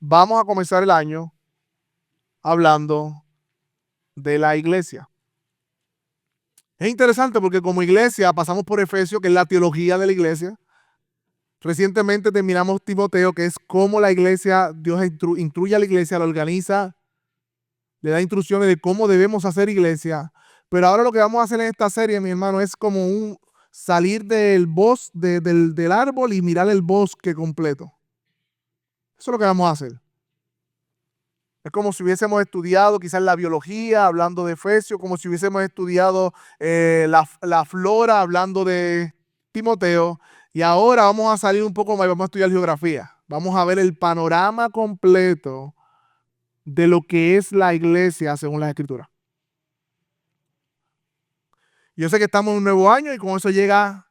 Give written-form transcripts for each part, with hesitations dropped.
vamos a comenzar el año hablando de la iglesia. Es interesante porque como iglesia pasamos por Efesios, que es la teología de la iglesia. Recientemente terminamos Timoteo, que es cómo la iglesia, Dios instruye a la iglesia, la organiza, le da instrucciones de cómo debemos hacer iglesia. Pero ahora lo que vamos a hacer en esta serie, mi hermano, es como un salir del bosque, del árbol y mirar el bosque completo. Eso es lo que vamos a hacer. Es como si hubiésemos estudiado quizás la biología, hablando de Efesios, como si hubiésemos estudiado la flora, hablando de Timoteo. Y ahora vamos a salir un poco más y vamos a estudiar geografía. Vamos a ver el panorama completo de lo que es la iglesia según las escrituras. Yo sé que estamos en un nuevo año y con eso llega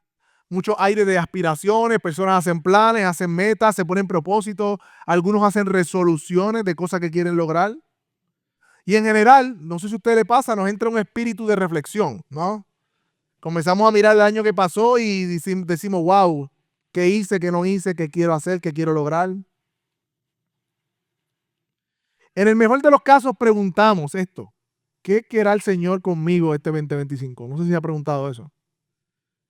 mucho aire de aspiraciones, personas hacen planes, hacen metas, se ponen propósitos, algunos hacen resoluciones de cosas que quieren lograr. Y en general, no sé si a usted le pasa, nos entra un espíritu de reflexión, ¿no? Comenzamos a mirar el año que pasó y decimos, wow, ¿qué hice, qué no hice, qué quiero hacer, qué quiero lograr? En el mejor de los casos preguntamos esto, ¿qué querrá el Señor conmigo este 2025? No sé si ha preguntado eso.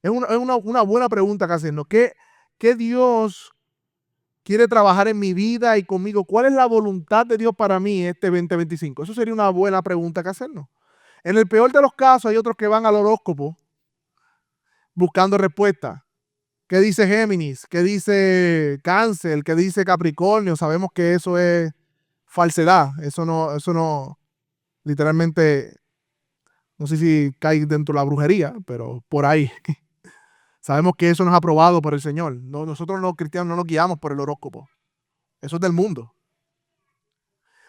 Es una buena pregunta que hacernos. ¿Qué Dios quiere trabajar en mi vida y conmigo? ¿Cuál es la voluntad de Dios para mí este 2025? Eso sería una buena pregunta que hacernos. En el peor de los casos hay otros que van al horóscopo buscando respuestas. ¿Qué dice Géminis? ¿Qué dice Cáncer? ¿Qué dice Capricornio? Sabemos que eso es falsedad. Eso no, literalmente, no sé si cae dentro de la brujería, pero por ahí. Sabemos que eso no es aprobado por el Señor. No, nosotros los cristianos no nos guiamos por el horóscopo. Eso es del mundo.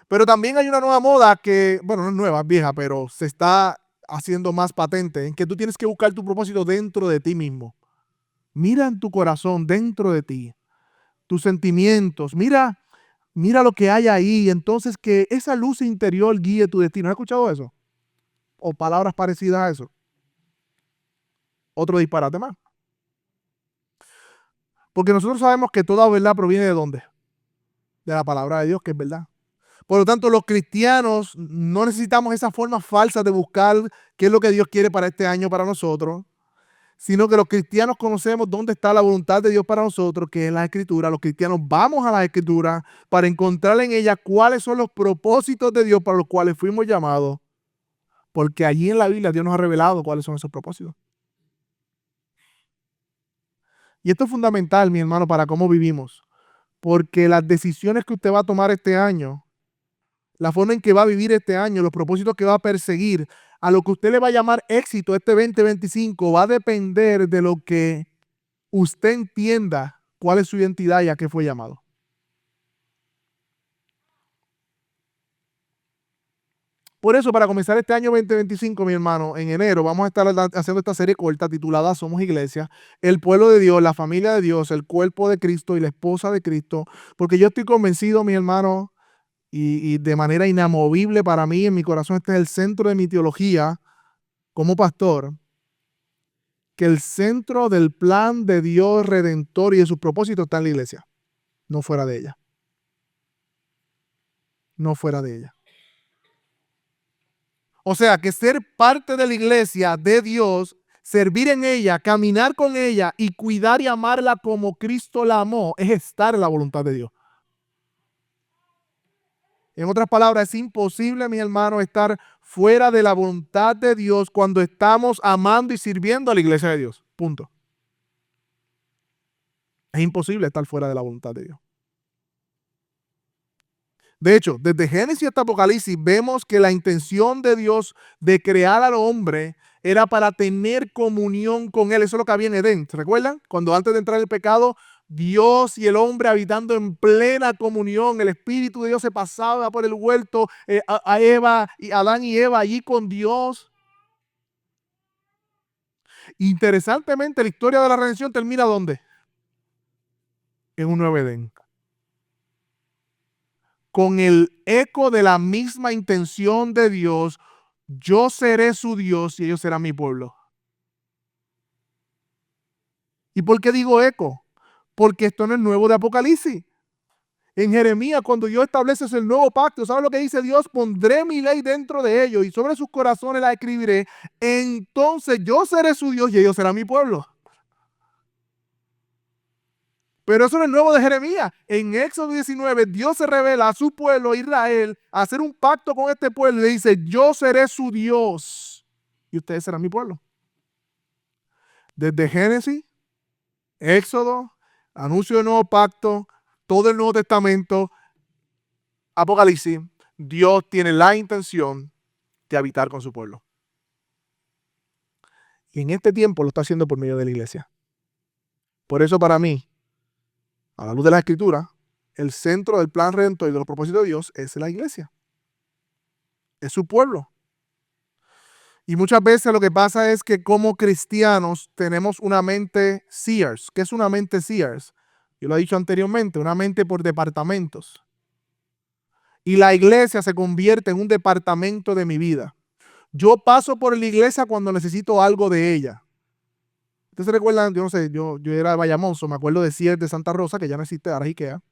Pero también hay una nueva moda que, bueno, no es nueva, es vieja, pero se está haciendo más patente, en que tú tienes que buscar tu propósito dentro de ti mismo. Mira en tu corazón, dentro de ti, tus sentimientos. Mira lo que hay ahí. Entonces que esa luz interior guíe tu destino. ¿Has escuchado eso? O palabras parecidas a eso. Otro disparate más. Porque nosotros sabemos que toda verdad proviene de dónde? De la palabra de Dios, que es verdad. Por lo tanto, los cristianos no necesitamos esas formas falsas de buscar qué es lo que Dios quiere para este año para nosotros, sino que los cristianos conocemos dónde está la voluntad de Dios para nosotros, que es la Escritura. Los cristianos vamos a la Escritura para encontrar en ella cuáles son los propósitos de Dios para los cuales fuimos llamados, porque allí en la Biblia Dios nos ha revelado cuáles son esos propósitos. Y esto es fundamental, mi hermano, para cómo vivimos, porque las decisiones que usted va a tomar este año, la forma en que va a vivir este año, los propósitos que va a perseguir, a lo que usted le va a llamar éxito este 2025, va a depender de lo que usted entienda cuál es su identidad y a qué fue llamado. Por eso, para comenzar este año 2025, mi hermano, en enero vamos a estar haciendo esta serie corta titulada Somos Iglesia, el pueblo de Dios, la familia de Dios, el cuerpo de Cristo y la esposa de Cristo, porque yo estoy convencido, mi hermano, y de manera inamovible para mí, en mi corazón, este es el centro de mi teología como pastor, que el centro del plan de Dios redentor y de sus propósitos está en la iglesia, no fuera de ella, no fuera de ella. O sea, que ser parte de la iglesia de Dios, servir en ella, caminar con ella y cuidar y amarla como Cristo la amó, es estar en la voluntad de Dios. En otras palabras, es imposible, mi hermano, estar fuera de la voluntad de Dios cuando estamos amando y sirviendo a la iglesia de Dios. Punto. Es imposible estar fuera de la voluntad de Dios. De hecho, desde Génesis hasta Apocalipsis vemos que la intención de Dios de crear al hombre era para tener comunión con Él. Eso es lo que había en Edén. ¿Se recuerdan? Cuando antes de entrar el pecado, Dios y el hombre habitando en plena comunión, el Espíritu de Dios se pasaba por el huerto, a Eva, y Adán y Eva allí con Dios. Interesantemente, la historia de la redención termina ¿dónde? En un nuevo Edén. Con el eco de la misma intención de Dios, yo seré su Dios y ellos serán mi pueblo. ¿Y por qué digo eco? Porque esto no es nuevo de Apocalipsis. En Jeremías, cuando Dios establece el nuevo pacto, ¿sabe lo que dice Dios? Pondré mi ley dentro de ellos y sobre sus corazones la escribiré. Entonces yo seré su Dios y ellos serán mi pueblo. Pero eso no es nuevo de Jeremías. En Éxodo 19, Dios se revela a su pueblo Israel a hacer un pacto con este pueblo y le dice, yo seré su Dios y ustedes serán mi pueblo. Desde Génesis, Éxodo, anuncio del nuevo pacto, todo el Nuevo Testamento, Apocalipsis, Dios tiene la intención de habitar con su pueblo. Y en este tiempo lo está haciendo por medio de la iglesia. Por eso para mí, a la luz de la Escritura, el centro del plan redentor y de los propósitos de Dios es la iglesia. Es su pueblo. Y muchas veces lo que pasa es que como cristianos tenemos una mente Sears. ¿Qué es una mente Sears? Yo lo he dicho anteriormente, una mente por departamentos. Y la iglesia se convierte en un departamento de mi vida. Yo paso por la iglesia cuando necesito algo de ella. Ustedes se recuerdan, yo no sé, yo era de Bayamón, me acuerdo de Sears de Santa Rosa, que ya no existe, ahora es IKEA.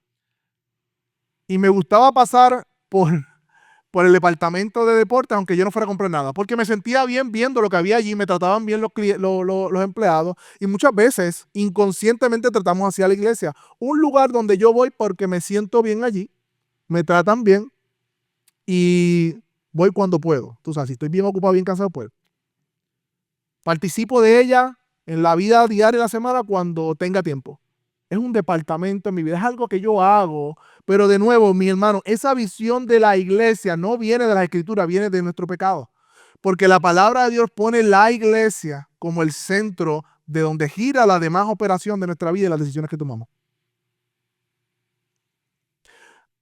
Y me gustaba pasar por el departamento de deportes, aunque yo no fuera a comprar nada, porque me sentía bien viendo lo que había allí, me trataban bien los empleados, y muchas veces inconscientemente tratamos hacia la iglesia, un lugar donde yo voy porque me siento bien allí, me tratan bien, y voy cuando puedo. Tú sabes, si estoy bien ocupado, bien cansado, pues participo de ella en la vida diaria de la semana cuando tenga tiempo. Es un departamento en mi vida, es algo que yo hago, pero de nuevo, mi hermano, esa visión de la iglesia no viene de la Escritura, viene de nuestro pecado. Porque la palabra de Dios pone la iglesia como el centro de donde gira la demás operación de nuestra vida y las decisiones que tomamos.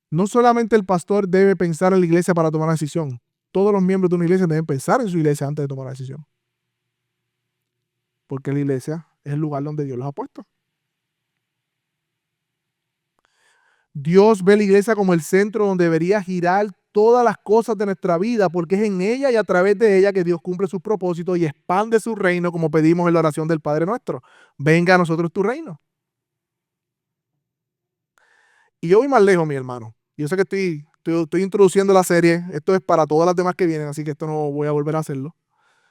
No solamente el pastor debe pensar en la iglesia para tomar una decisión, todos los miembros de una iglesia deben pensar en su iglesia antes de tomar la decisión. Porque la iglesia es el lugar donde Dios los ha puesto. Dios ve la iglesia como el centro donde debería girar todas las cosas de nuestra vida, porque es en ella y a través de ella que Dios cumple sus propósitos y expande su reino, como pedimos en la oración del Padre nuestro. Venga a nosotros tu reino. Y yo voy más lejos, mi hermano. Yo sé que estoy introduciendo la serie. Esto es para todas las demás que vienen, así que esto no voy a volver a hacerlo.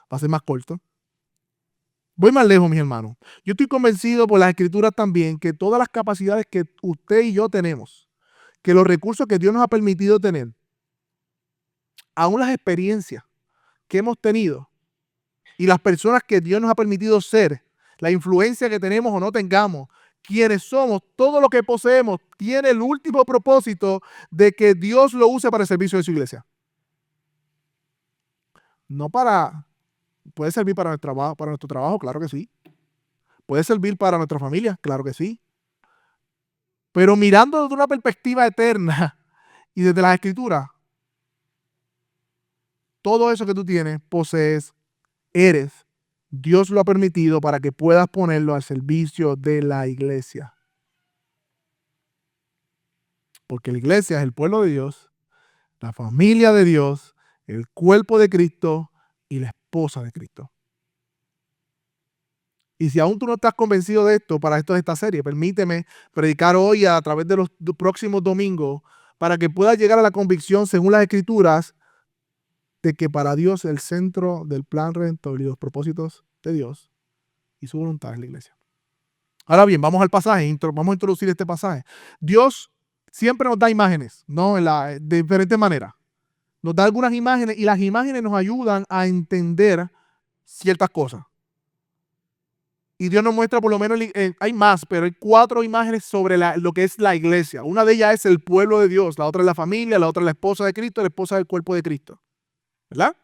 Va a ser más corto. Voy más lejos, mis hermanos. Yo estoy convencido por las escrituras también que todas las capacidades que usted y yo tenemos, que los recursos que Dios nos ha permitido tener, aún las experiencias que hemos tenido y las personas que Dios nos ha permitido ser, la influencia que tenemos o no tengamos, quienes somos, todo lo que poseemos, tiene el último propósito de que Dios lo use para el servicio de su iglesia. No para, puede servir para nuestro trabajo, claro que sí. Puede servir para nuestra familia, claro que sí. Pero mirando desde una perspectiva eterna y desde las escrituras, todo eso que tú tienes, posees, eres, Dios lo ha permitido para que puedas ponerlo al servicio de la iglesia. Porque la iglesia es el pueblo de Dios, la familia de Dios, el cuerpo de Cristo y la esposa de Cristo. Y si aún tú no estás convencido de esto, para esto es esta serie, permíteme predicar hoy a través de los próximos domingos para que puedas llegar a la convicción, según las escrituras, de que para Dios el centro del plan redentor y los propósitos de Dios y su voluntad es la iglesia. Ahora bien, vamos al pasaje, vamos a introducir este pasaje. Dios siempre nos da imágenes, ¿no? De diferentes maneras. Nos da algunas imágenes y las imágenes nos ayudan a entender ciertas cosas. Y Dios nos muestra por lo menos, hay más, pero hay 4 imágenes sobre lo que es la iglesia. Una de ellas es el pueblo de Dios, la otra es la familia, la otra es la esposa de Cristo, la esposa del cuerpo de Cristo. ¿Verdad?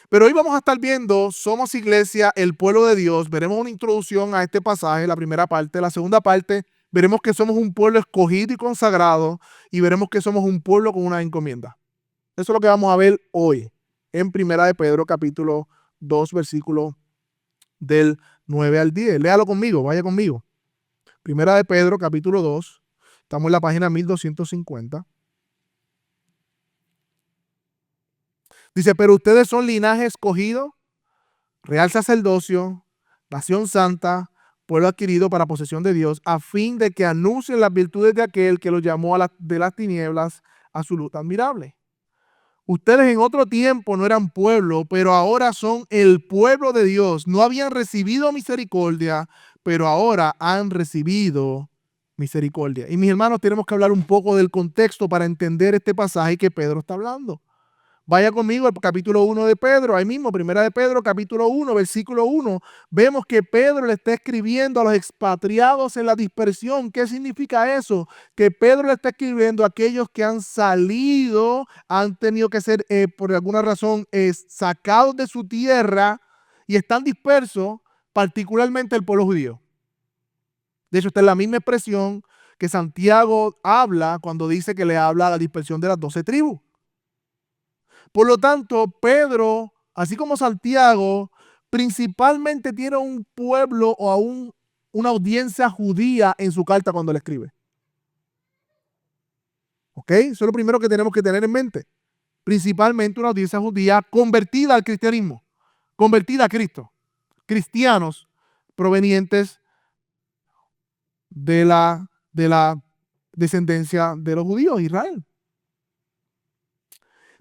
Pero hoy vamos a estar viendo, somos iglesia, el pueblo de Dios. Veremos una introducción a este pasaje, la primera parte. La segunda parte, veremos que somos un pueblo escogido y consagrado y veremos que somos un pueblo con una encomienda. Eso es lo que vamos a ver hoy en Primera de Pedro, capítulo 2, versículo del 9 al 10. Léalo conmigo, vaya conmigo. Primera de Pedro, capítulo 2. Estamos en la página 1250. Dice, pero ustedes son linaje escogido, real sacerdocio, nación santa, pueblo adquirido para posesión de Dios, a fin de que anuncien las virtudes de aquel que los llamó de las tinieblas a su luz admirable. Ustedes en otro tiempo no eran pueblo, pero ahora son el pueblo de Dios. No habían recibido misericordia, pero ahora han recibido misericordia. Y mis hermanos, tenemos que hablar un poco del contexto para entender este pasaje que Pedro está hablando. Vaya conmigo al capítulo 1 de Pedro, ahí mismo, primera de Pedro, capítulo 1, versículo 1. Vemos que Pedro le está escribiendo a los expatriados en la dispersión. ¿Qué significa eso? Que Pedro le está escribiendo a aquellos que han salido, han tenido que ser, por alguna razón, sacados de su tierra y están dispersos, particularmente el pueblo judío. De hecho, esta es la misma expresión que Santiago habla cuando dice que le habla a la dispersión de las 12 tribus. Por lo tanto, Pedro, así como Santiago, principalmente tiene un pueblo o una audiencia judía en su carta cuando le escribe. ¿Ok? Eso es lo primero que tenemos que tener en mente. Principalmente una audiencia judía convertida al cristianismo, convertida a Cristo. Cristianos provenientes de la descendencia de los judíos, Israel.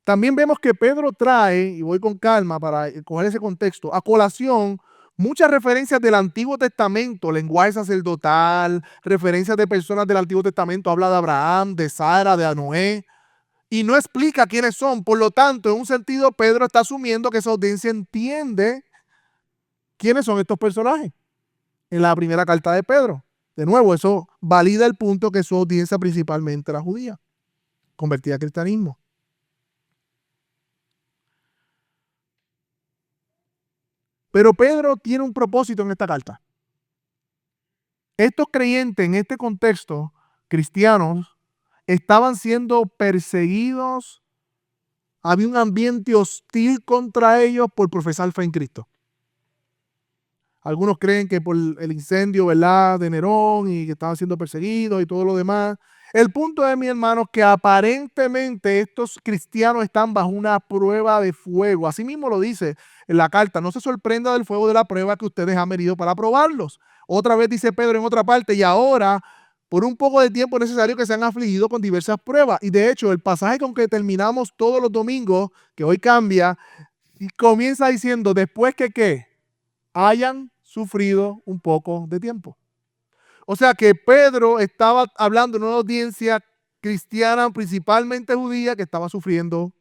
También vemos que Pedro trae, y voy con calma para coger ese contexto, a colación muchas referencias del Antiguo Testamento, lenguaje sacerdotal, referencias de personas del Antiguo Testamento, habla de Abraham, de Sara, de Noé, y no explica quiénes son. Por lo tanto, en un sentido, Pedro está asumiendo que esa audiencia entiende quiénes son estos personajes en la primera carta de Pedro. De nuevo, eso valida el punto que su audiencia principalmente era judía, convertida al cristianismo. Pero Pedro tiene un propósito en esta carta. Estos creyentes en este contexto, cristianos, estaban siendo perseguidos. Había un ambiente hostil contra ellos por profesar fe en Cristo. Algunos creen que por el incendio, ¿verdad?, de Nerón y que estaban siendo perseguidos y todo lo demás. El punto es, mis hermanos, que aparentemente estos cristianos están bajo una prueba de fuego. Así mismo lo dice en la carta. No se sorprenda del fuego de la prueba que ustedes han venido para probarlos. Otra vez dice Pedro en otra parte, y ahora por un poco de tiempo es necesario que sean afligidos con diversas pruebas. Y de hecho, el pasaje con que terminamos todos los domingos, que hoy cambia, y comienza diciendo, después que ¿qué? Hayan sufrido un poco de tiempo. O sea que Pedro estaba hablando en una audiencia cristiana, principalmente judía, que estaba sufriendo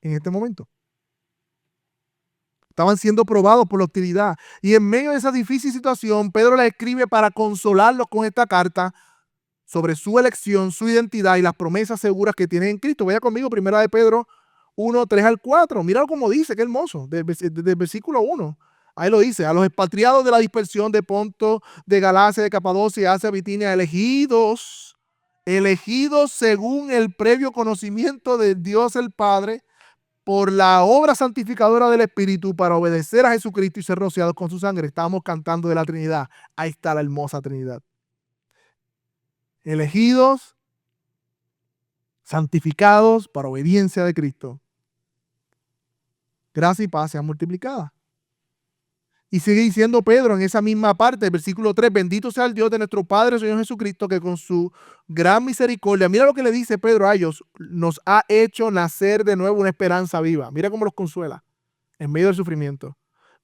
en este momento. Estaban siendo probados por la hostilidad. Y en medio de esa difícil situación, Pedro les escribe para consolarlos con esta carta sobre su elección, su identidad y las promesas seguras que tienen en Cristo. Vaya conmigo, primera de Pedro 1, 3 al 4. Mira cómo dice, qué hermoso, desde el versículo 1. Ahí lo dice, a los expatriados de la dispersión de Ponto, de Galacia, de Capadocia, Asia, Bitinia, elegidos según el previo conocimiento de Dios el Padre, por la obra santificadora del Espíritu, para obedecer a Jesucristo y ser rociados con su sangre. Estamos cantando de la Trinidad. Ahí está la hermosa Trinidad. Elegidos, santificados para obediencia de Cristo. Gracia y paz sean multiplicadas. Y sigue diciendo Pedro en esa misma parte, el versículo 3, bendito sea el Dios de nuestro Padre, Señor Jesucristo, que con su gran misericordia, mira lo que le dice Pedro a ellos, nos ha hecho nacer de nuevo una esperanza viva. Mira cómo los consuela en medio del sufrimiento,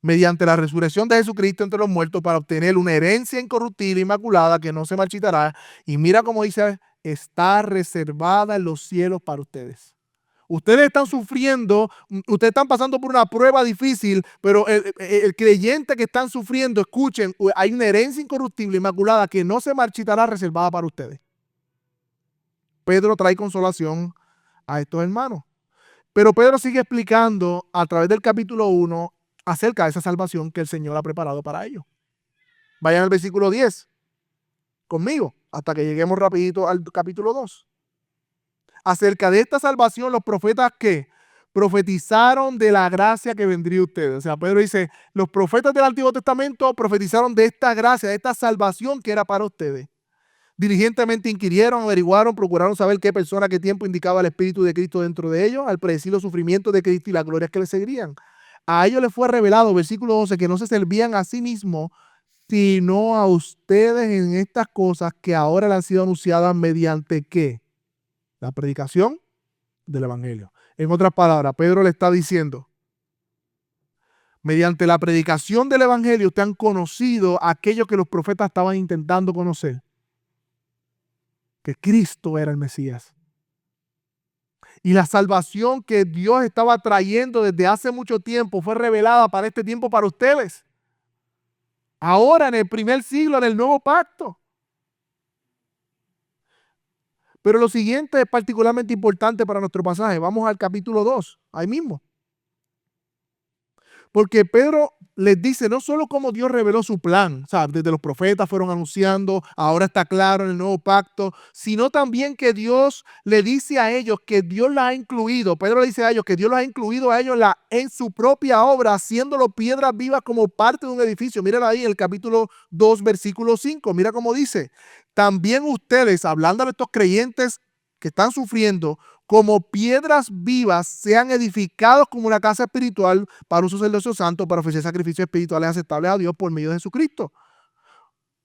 mediante la resurrección de Jesucristo entre los muertos, para obtener una herencia incorruptible, inmaculada, que no se marchitará. Y mira cómo dice, está reservada en los cielos para ustedes. Ustedes están sufriendo, ustedes están pasando por una prueba difícil, pero el creyente que están sufriendo, escuchen, hay una herencia incorruptible, inmaculada, que no se marchitará, reservada para ustedes. Pedro trae consolación a estos hermanos. Pero Pedro sigue explicando a través del capítulo 1 acerca de esa salvación que el Señor ha preparado para ellos. Vayan al versículo 10 conmigo, hasta que lleguemos rapidito al capítulo 2. Acerca de esta salvación, los profetas que profetizaron de la gracia que vendría a ustedes. O sea, Pedro dice, los profetas del Antiguo Testamento profetizaron de esta gracia, de esta salvación que era para ustedes. Diligentemente inquirieron, averiguaron, procuraron saber qué persona, qué tiempo indicaba el Espíritu de Cristo dentro de ellos, al predecir los sufrimientos de Cristo y las glorias que les seguirían. A ellos les fue revelado, versículo 12, que no se servían a sí mismos, sino a ustedes en estas cosas que ahora le han sido anunciadas mediante ¿qué? La predicación del Evangelio. En otras palabras, Pedro le está diciendo, mediante la predicación del Evangelio ustedes han conocido aquello que los profetas estaban intentando conocer, que Cristo era el Mesías. Y la salvación que Dios estaba trayendo desde hace mucho tiempo fue revelada para este tiempo para ustedes. Ahora en el primer siglo, en el nuevo pacto. Pero lo siguiente es particularmente importante para nuestro pasaje. Vamos al capítulo 2, ahí mismo. Porque Pedro les dice no solo cómo Dios reveló su plan, o sea, desde los profetas fueron anunciando, ahora está claro en el nuevo pacto, sino también que Dios le dice a ellos que Dios la ha incluido, Pedro le dice a ellos que Dios los ha incluido a ellos en su propia obra, haciéndolo piedras vivas como parte de un edificio. Miren ahí en el capítulo 2, versículo 5, mira cómo dice, también ustedes, hablando de estos creyentes que están sufriendo, como piedras vivas, sean edificados como una casa espiritual para un sacerdocio santo, para ofrecer sacrificios espirituales aceptables a Dios por medio de Jesucristo.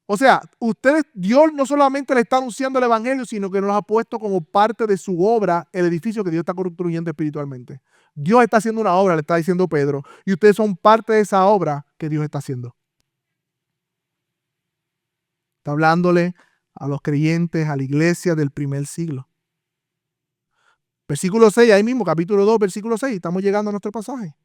O sea, ustedes, Dios no solamente le está anunciando el Evangelio, sino que nos ha puesto como parte de su obra el edificio que Dios está construyendo espiritualmente. Dios está haciendo una obra, le está diciendo Pedro, y ustedes son parte de esa obra que Dios está haciendo. Está hablándole a los creyentes, a la iglesia del primer siglo. Versículo 6, ahí mismo, capítulo 2, versículo 6, estamos llegando a nuestro pasaje.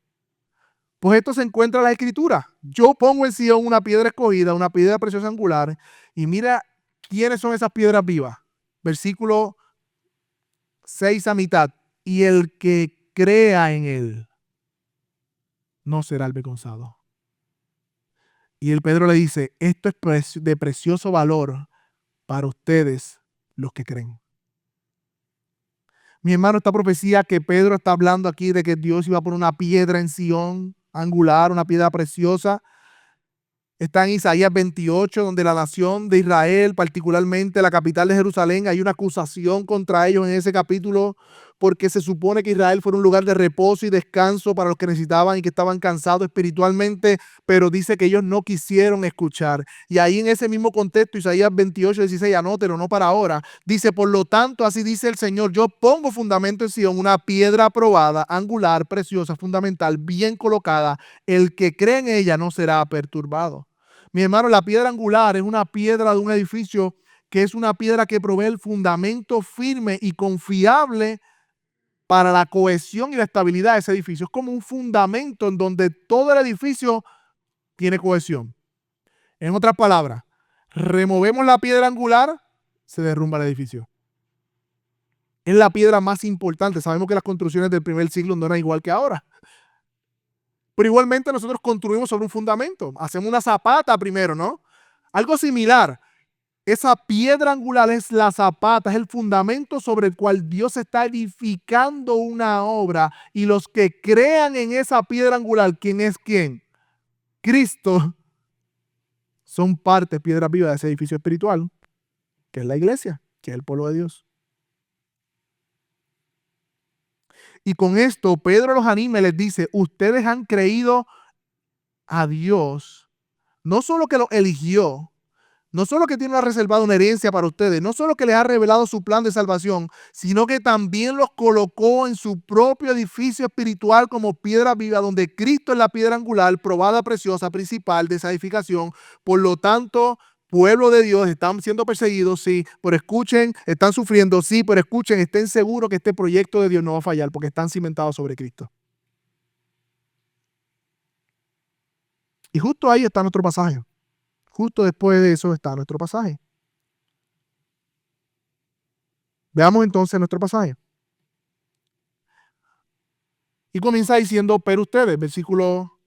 Pues esto se encuentra en la Escritura. Yo pongo en Sion una piedra escogida, una piedra preciosa angular, y mira quiénes son esas piedras vivas. Versículo 6 a mitad. Y el que crea en él no será avergonzado. Y el Pedro le dice, esto es de precioso valor para ustedes los que creen. Mi hermano, esta profecía que Pedro está hablando aquí de que Dios iba a poner una piedra en Sion angular, una piedra preciosa, está en Isaías 28, donde la nación de Israel, particularmente la capital de Jerusalén, hay una acusación contra ellos en ese capítulo, porque se supone que Israel fuera un lugar de reposo y descanso para los que necesitaban y que estaban cansados espiritualmente, pero dice que ellos no quisieron escuchar. Y ahí en ese mismo contexto, Isaías 28, 16, anótelo, no para ahora, dice, por lo tanto, así dice el Señor, yo pongo fundamento en Sion, una piedra aprobada, angular, preciosa, fundamental, bien colocada, el que cree en ella no será perturbado. Mi hermano, la piedra angular es una piedra de un edificio que es una piedra que provee el fundamento firme y confiable para la cohesión y la estabilidad de ese edificio. Es como un fundamento en donde todo el edificio tiene cohesión. En otras palabras, removemos la piedra angular, se derrumba el edificio. Es la piedra más importante. Sabemos que las construcciones del primer siglo no eran igual que ahora. Pero igualmente nosotros construimos sobre un fundamento. Hacemos una zapata primero, ¿no? Algo similar. Esa piedra angular es la zapata, es el fundamento sobre el cual Dios está edificando una obra. Y los que crean en esa piedra angular, ¿quién es quién? Cristo. Son parte, piedra viva de ese edificio espiritual, que es la iglesia, que es el pueblo de Dios. Y con esto Pedro los anima y les dice, ustedes han creído a Dios, no solo que los eligió, no solo que tiene reservada una herencia para ustedes, no solo que les ha revelado su plan de salvación, sino que también los colocó en su propio edificio espiritual como piedra viva, donde Cristo es la piedra angular, probada, preciosa, principal de esa edificación. Por lo tanto, pueblo de Dios, están siendo perseguidos, sí, pero escuchen, están sufriendo, sí, pero escuchen, estén seguros que este proyecto de Dios no va a fallar porque están cimentados sobre Cristo. Y justo ahí está nuestro pasaje. Justo después de eso está nuestro pasaje. Veamos entonces nuestro pasaje. Y comienza diciendo, pero ustedes, versículo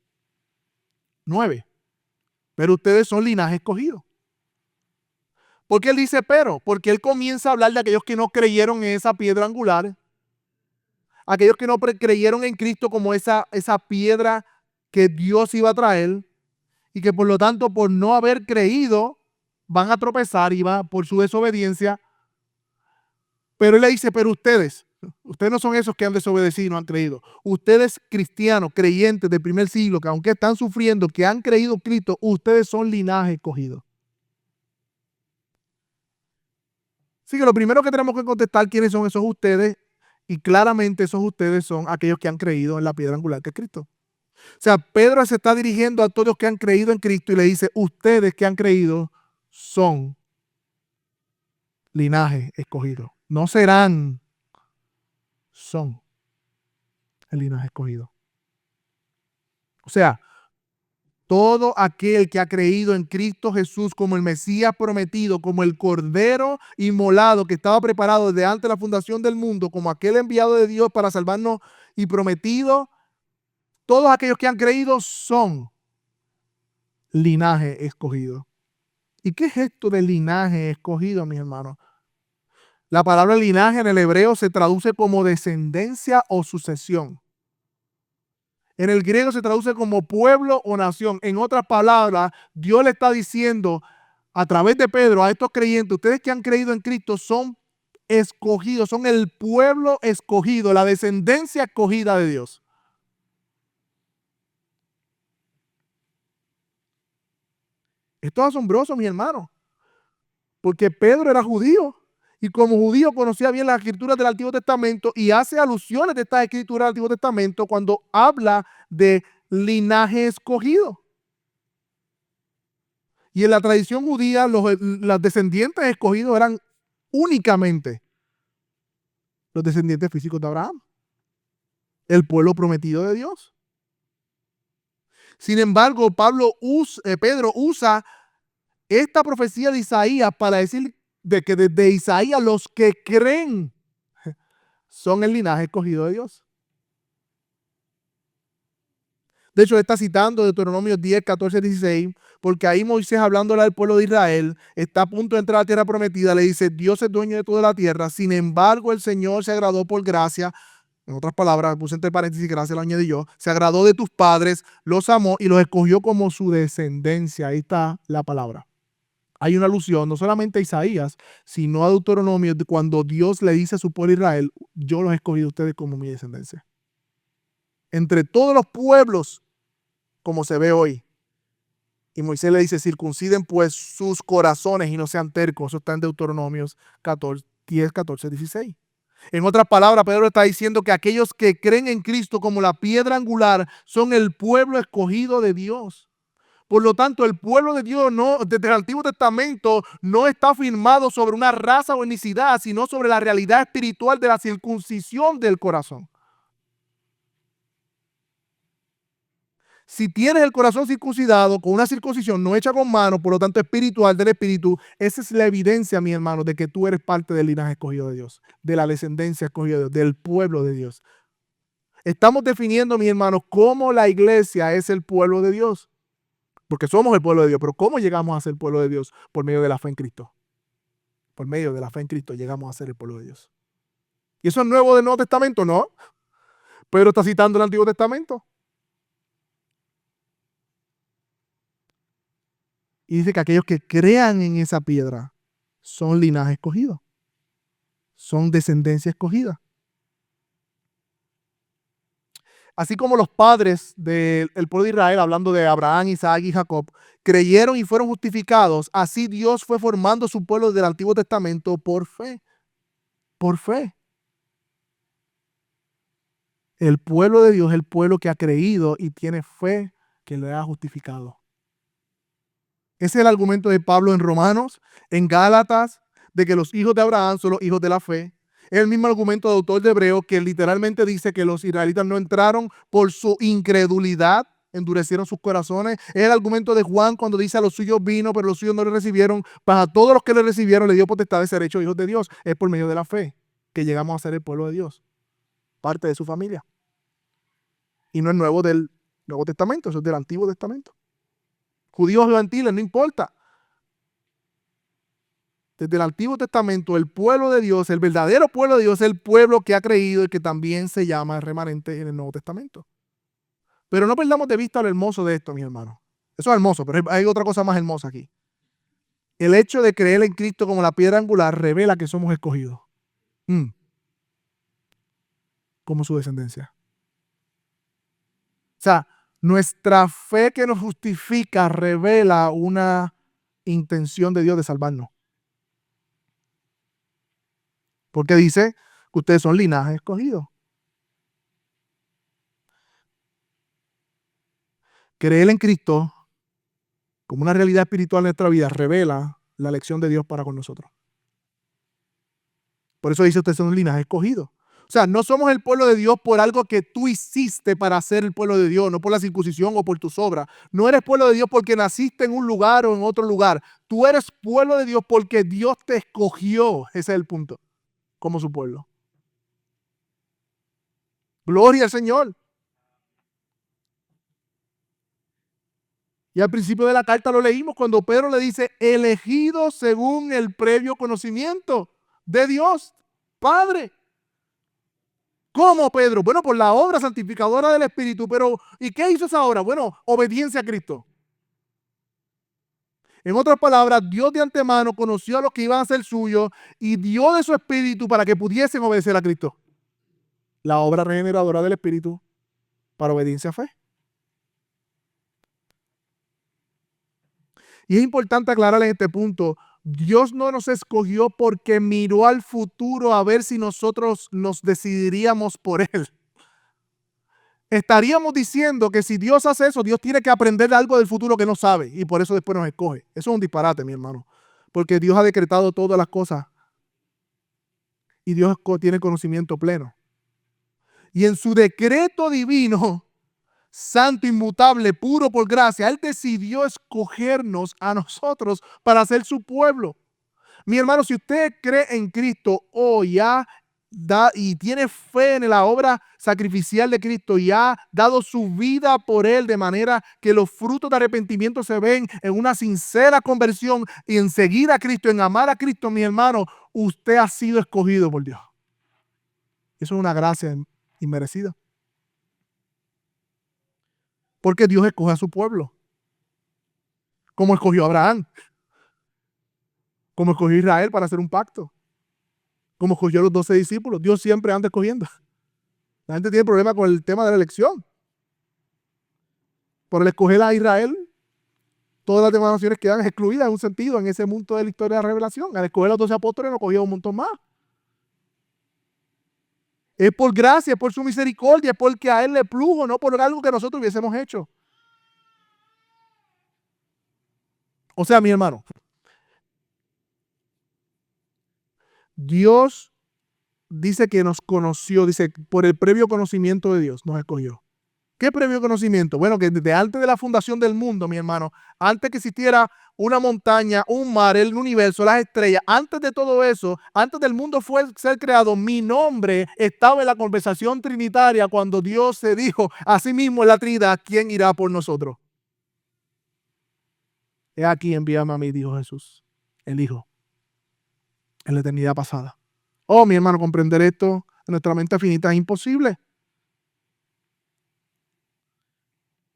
9, pero ustedes son linaje escogido. ¿Por qué él dice pero? Porque él comienza a hablar de aquellos que no creyeron en esa piedra angular, aquellos que no creyeron en Cristo como esa piedra que Dios iba a traer y que por lo tanto por no haber creído van a tropezar y va por su desobediencia. Pero él le dice, pero ustedes, Ustedes no son esos que han desobedecido y no han creído. Ustedes cristianos, creyentes del primer siglo, que aunque están sufriendo, que han creído en Cristo, ustedes son linaje escogido. Así que lo primero que tenemos que contestar quiénes son esos ustedes, y claramente esos ustedes son aquellos que han creído en la piedra angular que es Cristo. O sea, Pedro se está dirigiendo a todos los que han creído en Cristo y le dice, ustedes que han creído son linaje escogido. No serán, son el linaje escogido. O sea, todo aquel que ha creído en Cristo Jesús como el Mesías prometido, como el Cordero inmolado que estaba preparado desde antes de la fundación del mundo, como aquel enviado de Dios para salvarnos y prometido, todos aquellos que han creído son linaje escogido. ¿Y qué es esto de linaje escogido, mis hermanos? La palabra linaje en el hebreo se traduce como descendencia o sucesión. En el griego se traduce como pueblo o nación. En otras palabras, Dios le está diciendo a través de Pedro a estos creyentes, ustedes que han creído en Cristo son escogidos, son el pueblo escogido, la descendencia escogida de Dios. Esto es asombroso, mi hermano, porque Pedro era judío y como judío conocía bien las escrituras del Antiguo Testamento y hace alusiones de estas escrituras del Antiguo Testamento cuando habla de linaje escogido. Y en la tradición judía, los descendientes escogidos eran únicamente los descendientes físicos de Abraham, el pueblo prometido de Dios. Sin embargo, Pedro usa esta profecía de Isaías para decir de que desde Isaías los que creen son el linaje escogido de Dios. De hecho, está citando Deuteronomio 10, 14, 16, porque ahí Moisés, hablando al pueblo de Israel, está a punto de entrar a la tierra prometida, le dice, Dios es dueño de toda la tierra, sin embargo, el Señor se agradó por gracia, en otras palabras, puse entre paréntesis, gracia lo añadí yo, se agradó de tus padres, los amó y los escogió como su descendencia. Ahí está la palabra. Hay una alusión no solamente a Isaías, sino a Deuteronomio, cuando Dios le dice a su pueblo Israel, yo los he escogido a ustedes como mi descendencia. Entre todos los pueblos, como se ve hoy. Y Moisés le dice, circunciden pues sus corazones y no sean tercos. Eso está en Deuteronomios 10, 14, 16. En otras palabras, Pedro está diciendo que aquellos que creen en Cristo como la piedra angular son el pueblo escogido de Dios. Por lo tanto, el pueblo de Dios desde el Antiguo Testamento no está firmado sobre una raza o etnicidad, sino sobre la realidad espiritual de la circuncisión del corazón. Si tienes el corazón circuncidado con una circuncisión no hecha con mano, por lo tanto espiritual del Espíritu, esa es la evidencia, mi hermano, de que tú eres parte del linaje escogido de Dios, de la descendencia escogida de Dios, del pueblo de Dios. Estamos definiendo, mi hermano, cómo la iglesia es el pueblo de Dios. Porque somos el pueblo de Dios, pero ¿cómo llegamos a ser el pueblo de Dios? Por medio de la fe en Cristo. Por medio de la fe en Cristo llegamos a ser el pueblo de Dios. ¿Y eso es nuevo del Nuevo Testamento? No. Pedro está citando el Antiguo Testamento. Y dice que aquellos que crean en esa piedra son linaje escogido. Son descendencia escogida. Así como los padres del pueblo de Israel, hablando de Abraham, Isaac y Jacob, creyeron y fueron justificados, así Dios fue formando su pueblo del Antiguo Testamento por fe. Por fe. El pueblo de Dios es el pueblo que ha creído y tiene fe que le ha justificado. Ese es el argumento de Pablo en Romanos, en Gálatas, de que los hijos de Abraham son los hijos de la fe. Es el mismo argumento del autor de Hebreos que literalmente dice que los israelitas no entraron por su incredulidad, endurecieron sus corazones. Es el argumento de Juan cuando dice a los suyos vino, pero los suyos no le recibieron. Pues a todos los que le recibieron le dio potestad de ser hechos hijos de Dios. Es por medio de la fe que llegamos a ser el pueblo de Dios, parte de su familia. Y no es nuevo del Nuevo Testamento, eso es del Antiguo Testamento. Judíos o gentiles, no importa. Desde el Antiguo Testamento, el pueblo de Dios, el verdadero pueblo de Dios, es el pueblo que ha creído y que también se llama remanente en el Nuevo Testamento. Pero no perdamos de vista lo hermoso de esto, mis hermanos. Eso es hermoso, pero hay otra cosa más hermosa aquí. El hecho de creer en Cristo como la piedra angular revela que somos escogidos. como su descendencia. O sea, nuestra fe que nos justifica revela una intención de Dios de salvarnos. Porque dice que ustedes son linaje escogido. Creer en Cristo como una realidad espiritual en nuestra vida revela la elección de Dios para con nosotros. Por eso dice ustedes son un linaje escogido. O sea, no somos el pueblo de Dios por algo que tú hiciste para ser el pueblo de Dios, no por la circuncisión o por tus obras. No eres pueblo de Dios porque naciste en un lugar o en otro lugar. Tú eres pueblo de Dios porque Dios te escogió. Ese es el punto, como su pueblo. Gloria al Señor. Y al principio de la carta lo leímos cuando Pedro le dice, elegido según el previo conocimiento de Dios, Padre. ¿Cómo, Pedro? Bueno, por la obra santificadora del Espíritu. Pero, ¿y qué hizo esa obra? Bueno, obediencia a Cristo. En otras palabras, Dios de antemano conoció a los que iban a ser suyos y dio de su Espíritu para que pudiesen obedecer a Cristo. La obra regeneradora del Espíritu para obediencia a fe. Y es importante aclarar en este punto, Dios no nos escogió porque miró al futuro a ver si nosotros nos decidiríamos por Él. Estaríamos diciendo que si Dios hace eso, Dios tiene que aprender algo del futuro que no sabe y por eso después nos escoge. Eso es un disparate, mi hermano. Porque Dios ha decretado todas las cosas y Dios tiene conocimiento pleno. Y en su decreto divino, santo, inmutable, puro por gracia, Él decidió escogernos a nosotros para ser su pueblo. Mi hermano, si usted cree en Cristo hoy y tiene fe en la obra sacrificial de Cristo y ha dado su vida por Él de manera que los frutos de arrepentimiento se ven en una sincera conversión y en seguir a Cristo, en amar a Cristo, mi hermano, usted ha sido escogido por Dios. Eso es una gracia inmerecida. Porque Dios escoge a su pueblo. Como escogió a Abraham. Como escogió a Israel para hacer un pacto. Como escogió a los 12 discípulos. Dios siempre anda escogiendo. La gente tiene problema con el tema de la elección. Por el escoger a Israel, todas las demás naciones quedan excluidas en un sentido en ese mundo de la historia de la revelación. Al escoger a los 12 apóstoles, nos cogió un montón más. Es por gracia, es por su misericordia, es porque a Él le plugo, no por algo que nosotros hubiésemos hecho. O sea, mi hermano, Dios dice que nos conoció, dice, por el previo conocimiento de Dios nos escogió. ¿Qué previo conocimiento? Bueno, que desde antes de la fundación del mundo, mi hermano, antes que existiera una montaña, un mar, el universo, las estrellas, antes de todo eso, antes del mundo ser creado, mi nombre estaba en la conversación trinitaria cuando Dios se dijo a sí mismo en la Trinidad, ¿quién irá por nosotros? He aquí, envíame a mí, dijo Jesús, el Hijo, en la eternidad pasada. Oh, mi hermano, comprender esto en nuestra mente finita es imposible.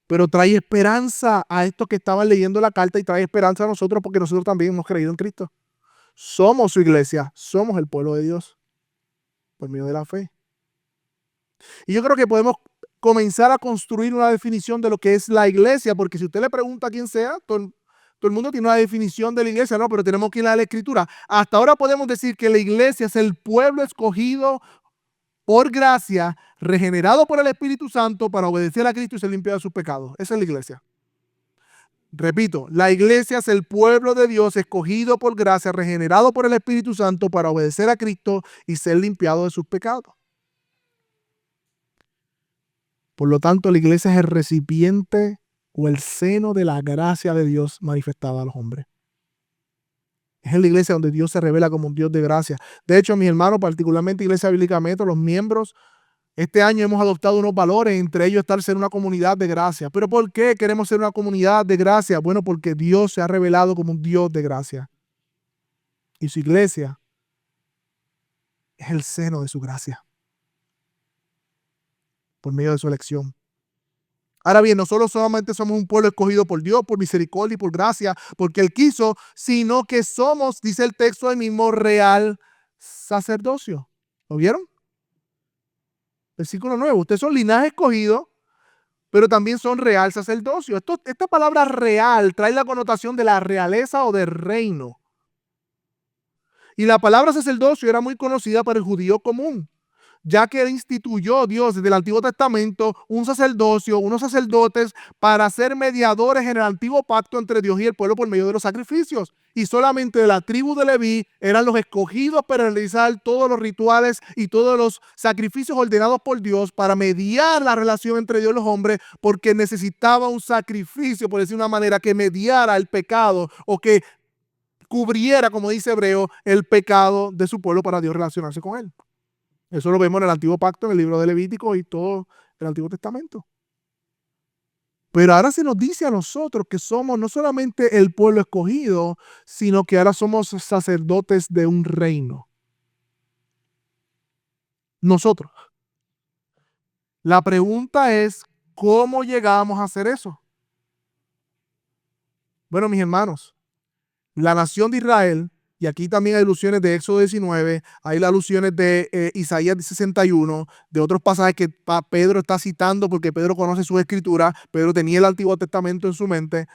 Pero trae esperanza a estos que estaban leyendo la carta y trae esperanza a nosotros porque nosotros también hemos creído en Cristo. Somos su iglesia, somos el pueblo de Dios por medio de la fe. Y yo creo que podemos comenzar a construir una definición de lo que es la iglesia, porque si usted le pregunta a quien sea, todo el mundo tiene una definición de la iglesia, no, pero tenemos que ir a la escritura. Hasta ahora podemos decir que la iglesia es el pueblo escogido por gracia, regenerado por el Espíritu Santo para obedecer a Cristo y ser limpiado de sus pecados. Esa es la iglesia. Repito, la iglesia es el pueblo de Dios escogido por gracia, regenerado por el Espíritu Santo para obedecer a Cristo y ser limpiado de sus pecados. Por lo tanto, la iglesia es el recipiente o el seno de la gracia de Dios manifestada a los hombres. Es en la iglesia donde Dios se revela como un Dios de gracia. De hecho, mis hermanos, particularmente Iglesia Bíblica Metro, los miembros, este año hemos adoptado unos valores, entre ellos estar ser una comunidad de gracia. ¿Pero por qué queremos ser una comunidad de gracia? Bueno, porque Dios se ha revelado como un Dios de gracia. Y su iglesia es el seno de su gracia. Por medio de su elección. Ahora bien, no solo solamente somos un pueblo escogido por Dios, por misericordia y por gracia, porque Él quiso, sino que somos, dice el texto, el mismo real sacerdocio. ¿Lo vieron? Versículo 9. Ustedes son linaje escogido, pero también son real sacerdocio. Esta palabra real trae la connotación de la realeza o del reino. Y la palabra sacerdocio era muy conocida para el judío común, ya que instituyó Dios desde el Antiguo Testamento un sacerdocio, unos sacerdotes para ser mediadores en el antiguo pacto entre Dios y el pueblo por medio de los sacrificios. Y solamente de la tribu de Leví eran los escogidos para realizar todos los rituales y todos los sacrificios ordenados por Dios para mediar la relación entre Dios y los hombres, porque necesitaba un sacrificio, por decir una manera, que mediara el pecado o que cubriera, como dice Hebreo, el pecado de su pueblo para Dios relacionarse con él. Eso lo vemos en el Antiguo Pacto, en el libro de Levítico y todo el Antiguo Testamento. Pero ahora se nos dice a nosotros que somos no solamente el pueblo escogido, sino que ahora somos sacerdotes de un reino. Nosotros. La pregunta es, ¿cómo llegamos a hacer eso? Bueno, mis hermanos, la nación de Israel, y aquí también hay alusiones de Éxodo 19, hay las alusiones de Isaías 61, de otros pasajes que Pedro está citando porque Pedro conoce su escritura, Pedro tenía el Antiguo Testamento en su mente.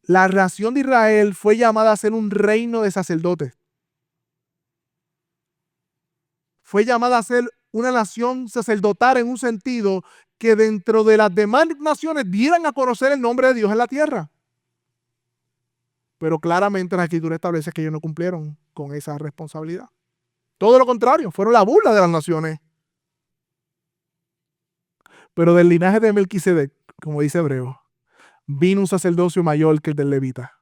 La nación de Israel fue llamada a ser un reino de sacerdotes. Fue llamada a ser una nación sacerdotal en un sentido que dentro de las demás naciones dieran a conocer el nombre de Dios en la tierra. Pero claramente la Escritura establece que ellos no cumplieron con esa responsabilidad. Todo lo contrario, fueron la burla de las naciones. Pero del linaje de Melquisedec, como dice Hebreo, vino un sacerdocio mayor que el del levita.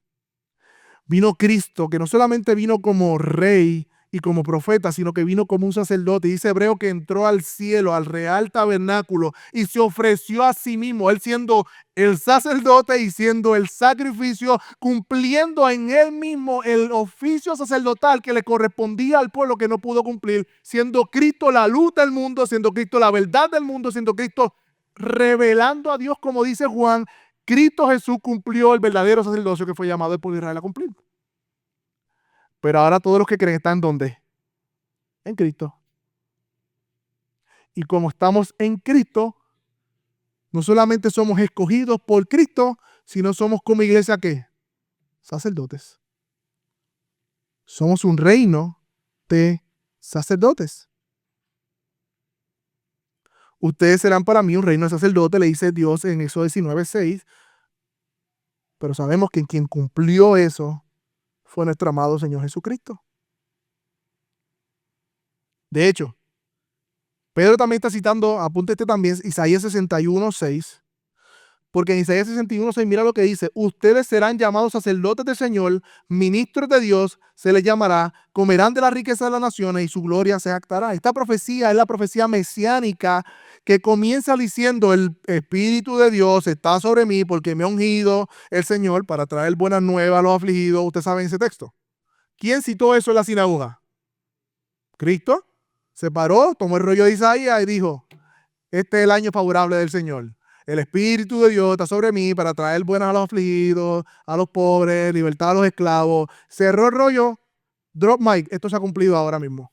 Vino Cristo, que no solamente vino como rey y como profeta, sino que vino como un sacerdote. Dice Hebreo que entró al cielo, al real tabernáculo, y se ofreció a sí mismo, él siendo el sacerdote y siendo el sacrificio, cumpliendo en él mismo el oficio sacerdotal que le correspondía al pueblo que no pudo cumplir, siendo Cristo la luz del mundo, siendo Cristo la verdad del mundo, siendo Cristo revelando a Dios, como dice Juan. Cristo Jesús cumplió el verdadero sacerdocio que fue llamado el pueblo de Israel a cumplir. Pero ahora todos los que creen están ¿dónde? En Cristo. Y como estamos en Cristo, no solamente somos escogidos por Cristo, sino somos como iglesia ¿qué? Sacerdotes. Somos un reino de sacerdotes. Ustedes serán para mí un reino de sacerdotes, le dice Dios en Éxodo 19:6. Pero sabemos que quien cumplió eso fue nuestro amado Señor Jesucristo. De hecho, Pedro también está citando, apúntete también, Isaías 61:6, porque en Isaías 61:6 mira lo que dice: ustedes serán llamados sacerdotes del Señor, ministros de Dios, se les llamará, comerán de la riqueza de las naciones y su gloria se jactará. Esta profecía es la profecía mesiánica que comienza diciendo: el Espíritu de Dios está sobre mí porque me ha ungido el Señor para traer buenas nuevas a los afligidos. Ustedes saben ese texto. ¿Quién citó eso en la sinagoga? Cristo. Se paró, tomó el rollo de Isaías y dijo: este es el año favorable del Señor. El Espíritu de Dios está sobre mí para traer buenas a los afligidos, a los pobres, libertad a los esclavos. Cerró el rollo, drop mic. Esto se ha cumplido ahora mismo.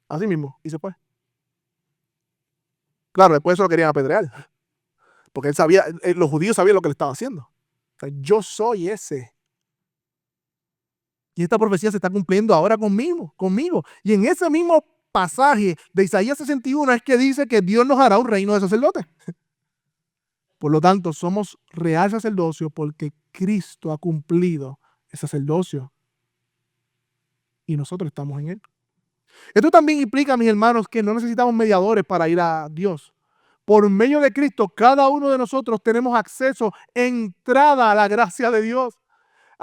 Así mismo, y se fue. Claro, después eso lo querían apedrear. Porque él sabía, los judíos sabían lo que le estaba haciendo. O sea, yo soy ese. Y esta profecía se está cumpliendo ahora conmigo. Y en ese mismo pasaje de Isaías 61 es que dice que Dios nos hará un reino de sacerdotes. Por lo tanto, somos real sacerdocio porque Cristo ha cumplido el sacerdocio y nosotros estamos en él. Esto también implica, mis hermanos, que no necesitamos mediadores para ir a Dios. Por medio de Cristo, cada uno de nosotros tenemos acceso, entrada a la gracia de Dios.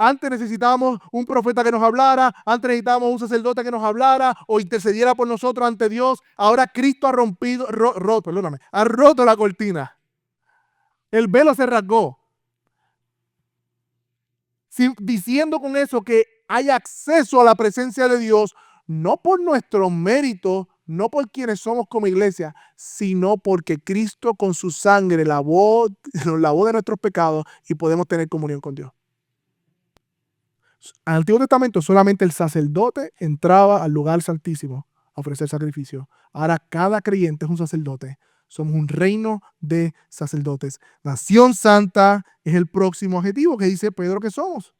Antes necesitábamos un profeta que nos hablara, antes necesitábamos un sacerdote que nos hablara o intercediera por nosotros ante Dios. Ahora Cristo ha ha roto la cortina. El velo se rasgó. Diciendo con eso que hay acceso a la presencia de Dios, no por nuestro mérito, no por quienes somos como iglesia, sino porque Cristo con su sangre nos lavó de nuestros pecados y podemos tener comunión con Dios. Al Antiguo Testamento solamente el sacerdote entraba al lugar santísimo a ofrecer sacrificio. Ahora cada creyente es un sacerdote. Somos un reino de sacerdotes. Nación santa es el próximo objetivo que dice Pedro que somos.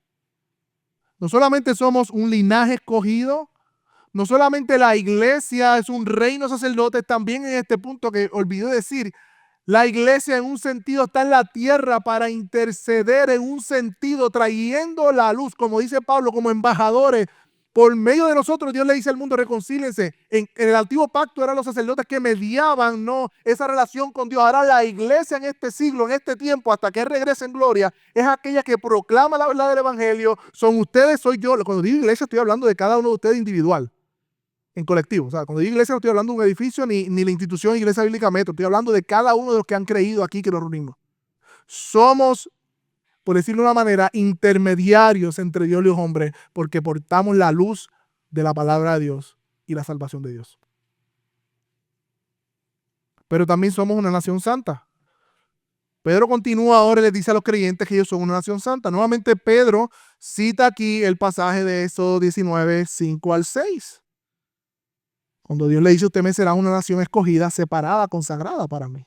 No solamente somos un linaje escogido, no solamente la iglesia es un reino de sacerdotes, también en este punto que olvidé decir, la iglesia en un sentido está en la tierra para interceder, en un sentido trayendo la luz, como dice Pablo, como embajadores. Por medio de nosotros, Dios le dice al mundo, reconcílense. En el antiguo pacto eran los sacerdotes que mediaban, ¿no?, esa relación con Dios. Ahora la iglesia en este siglo, en este tiempo, hasta que Él regrese en gloria, es aquella que proclama la verdad del evangelio. Son ustedes, soy yo. Cuando digo iglesia, estoy hablando de cada uno de ustedes individual, en colectivo. O sea, cuando digo iglesia no estoy hablando de un edificio ni la institución Iglesia Bíblica Metro. Estoy hablando de cada uno de los que han creído aquí que nos reunimos. Somos, por decirlo de una manera, intermediarios entre Dios y los hombres, porque portamos la luz de la palabra de Dios y la salvación de Dios. Pero también somos una nación santa. Pedro continúa ahora y les dice a los creyentes que ellos son una nación santa. Nuevamente Pedro cita aquí el pasaje de Éxodo 19, 5 al 6. Cuando Dios le dice, usted me será una nación escogida, separada, consagrada para mí.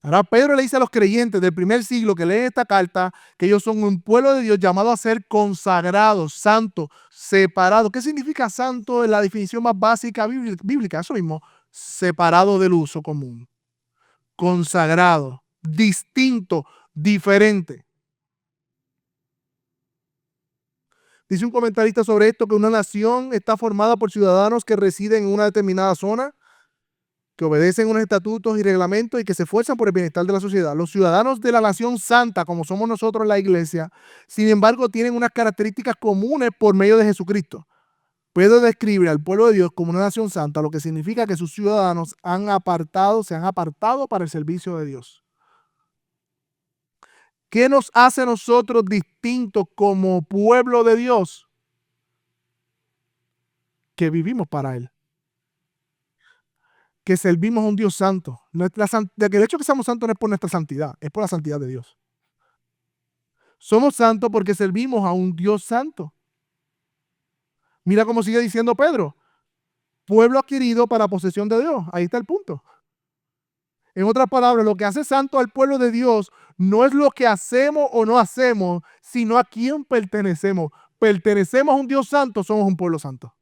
Ahora Pedro le dice a los creyentes del primer siglo que leen esta carta que ellos son un pueblo de Dios llamado a ser consagrados, santos, separados. ¿Qué significa santo en la definición más básica bíblica? Eso mismo, separado del uso común, consagrado, distinto, diferente. Dice un comentarista sobre esto que una nación está formada por ciudadanos que residen en una determinada zona, que obedecen unos estatutos y reglamentos y que se esfuerzan por el bienestar de la sociedad. Los ciudadanos de la nación santa, como somos nosotros en la iglesia, sin embargo, tienen unas características comunes por medio de Jesucristo. Pedro describe al pueblo de Dios como una nación santa, lo que significa que sus ciudadanos se han apartado para el servicio de Dios. ¿Qué nos hace a nosotros distintos como pueblo de Dios? Que vivimos para Él. Que servimos a un Dios santo. El hecho de que seamos santos no es por nuestra santidad, es por la santidad de Dios. Somos santos porque servimos a un Dios santo. Mira cómo sigue diciendo Pedro. Pueblo adquirido para posesión de Dios. Ahí está el punto. En otras palabras, lo que hace santo al pueblo de Dios no es lo que hacemos o no hacemos, sino a quién pertenecemos. Pertenecemos a un Dios santo, somos un pueblo santo.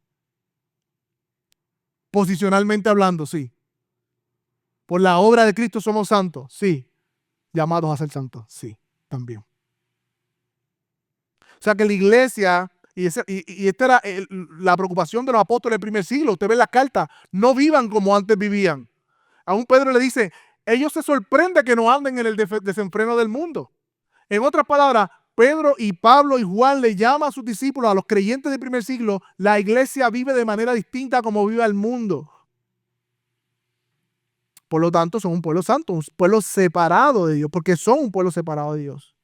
Posicionalmente hablando, sí. Por la obra de Cristo somos santos, sí. Llamados a ser santos, sí, también. O sea que la iglesia, y esta era la preocupación de los apóstoles del primer siglo. Usted ve las cartas, no vivan como antes vivían. Aún Pedro le dice, ellos se sorprenden que no anden en el desenfreno del mundo. En otras palabras, Pedro y Pablo y Juan le llaman a sus discípulos, a los creyentes del primer siglo, la iglesia vive de manera distinta a como vive el mundo. Por lo tanto, son un pueblo santo, un pueblo separado de Dios, porque son un pueblo separado de Dios.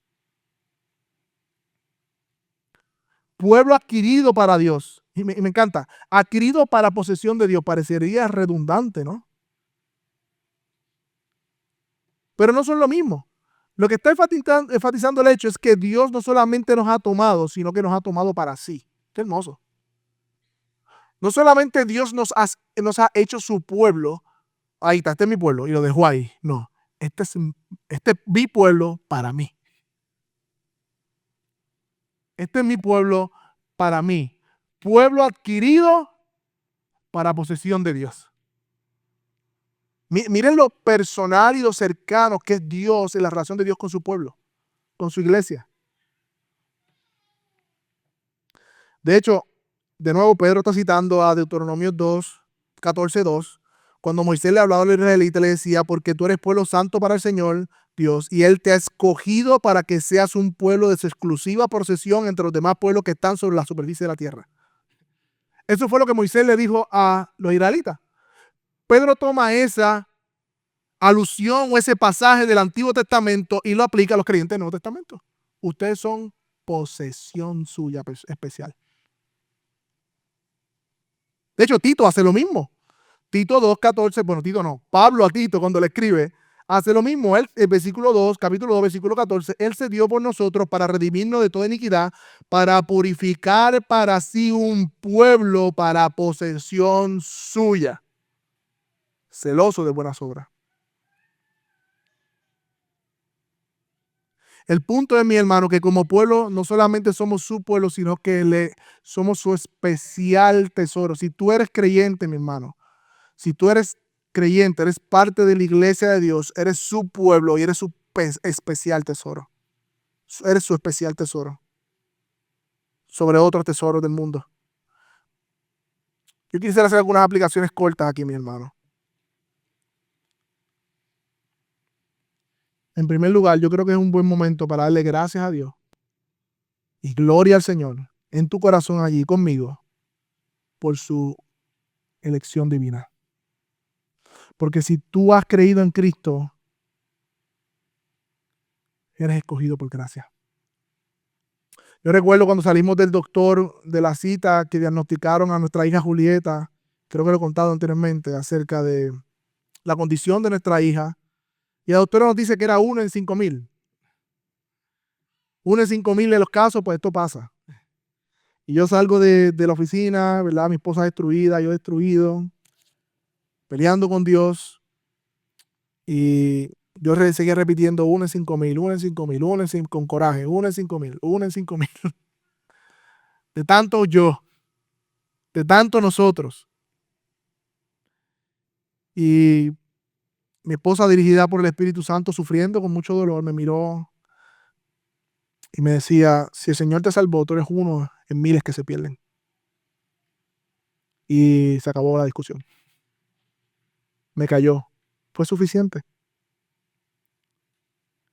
Pueblo adquirido para Dios. Y me encanta. Adquirido para posesión de Dios. Parecería redundante, ¿no? Pero no son lo mismo. Lo que está enfatizando el hecho es que Dios no solamente nos ha tomado, sino que nos ha tomado para sí. Qué hermoso. No solamente Dios nos ha hecho su pueblo. Ahí está, este es mi pueblo. Y lo dejó ahí. No. Este es mi pueblo para mí. Este es mi pueblo para mí. Pueblo adquirido para posesión de Dios. Miren lo personal y lo cercano que es Dios en la relación de Dios con su pueblo, con su iglesia. De hecho, de nuevo Pedro está citando a Deuteronomio 2, 14, 2, cuando Moisés le hablaba a los israelitas, le decía, porque tú eres pueblo santo para el Señor Dios, y Él te ha escogido para que seas un pueblo de su exclusiva posesión entre los demás pueblos que están sobre la superficie de la tierra. Eso fue lo que Moisés le dijo a los israelitas. Pedro toma esa alusión o ese pasaje del Antiguo Testamento y lo aplica a los creyentes del Nuevo Testamento. Ustedes son posesión suya especial. De hecho, Tito hace lo mismo. Tito 2:14, bueno, Tito no, Pablo a Tito cuando le escribe, hace lo mismo. Él, el versículo 2, capítulo 2, versículo 14, Él se dio por nosotros para redimirnos de toda iniquidad, para purificar para sí un pueblo para posesión suya, celoso de buenas obras. El punto es, mi hermano, que como pueblo no solamente somos su pueblo, sino que somos su especial tesoro. Si tú eres creyente, mi hermano, si tú eres creyente, eres parte de la iglesia de Dios, eres su pueblo y eres su especial tesoro. Eres su especial tesoro sobre otros tesoros del mundo. Yo quisiera hacer algunas aplicaciones cortas aquí, mi hermano. En primer lugar, yo creo que es un buen momento para darle gracias a Dios y gloria al Señor en tu corazón allí conmigo por su elección divina. Porque si tú has creído en Cristo, eres escogido por gracia. Yo recuerdo cuando salimos del doctor de la cita que diagnosticaron a nuestra hija Julieta, creo que lo he contado anteriormente, acerca de la condición de nuestra hija. Y la doctora nos dice que era 1 en 5,000. 1 en 5,000 de los casos, pues esto pasa. Y yo salgo de la oficina, ¿verdad? Mi esposa destruida, yo destruido, peleando con Dios. Y yo seguía repitiendo 1 en 5,000, 1 en 5,000, 1 en 5,000, con coraje, 1 en 5,000, 1 en 5,000. De tanto yo, de tanto nosotros. Y mi esposa, dirigida por el Espíritu Santo, sufriendo con mucho dolor, me miró y me decía: si el Señor te salvó, tú eres uno en miles que se pierden. Y se acabó la discusión. Me cayó. Fue suficiente.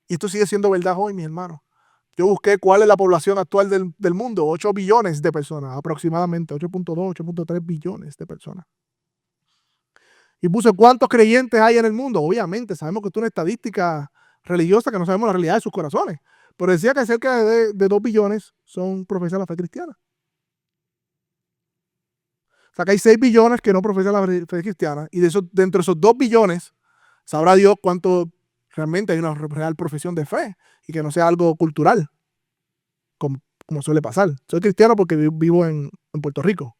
Y esto sigue siendo verdad hoy, mis hermanos. Yo busqué cuál es la población actual del mundo: 8 billones de personas, aproximadamente 8.2, 8.3 billones de personas. Y puse cuántos creyentes hay en el mundo. Obviamente, sabemos que esto es una estadística religiosa que no sabemos la realidad de sus corazones. Pero decía que cerca de 2 billones son profesan la fe cristiana. O sea que hay 6 billones que no profesan la fe cristiana. Y dentro de esos 2 billones, sabrá Dios cuánto realmente hay una real profesión de fe. Y que no sea algo cultural, como suele pasar. Soy cristiano porque vivo en Puerto Rico,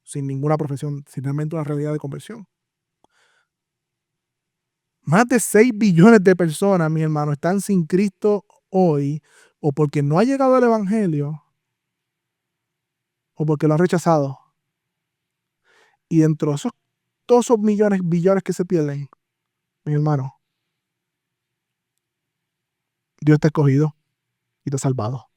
sin ninguna profesión, sin realmente una realidad de conversión. Más de 6 billones de personas, mi hermano, están sin Cristo hoy, o porque no ha llegado el Evangelio, o porque lo han rechazado. Y dentro de todos esos millones, billones que se pierden, mi hermano, Dios te ha escogido y te ha salvado.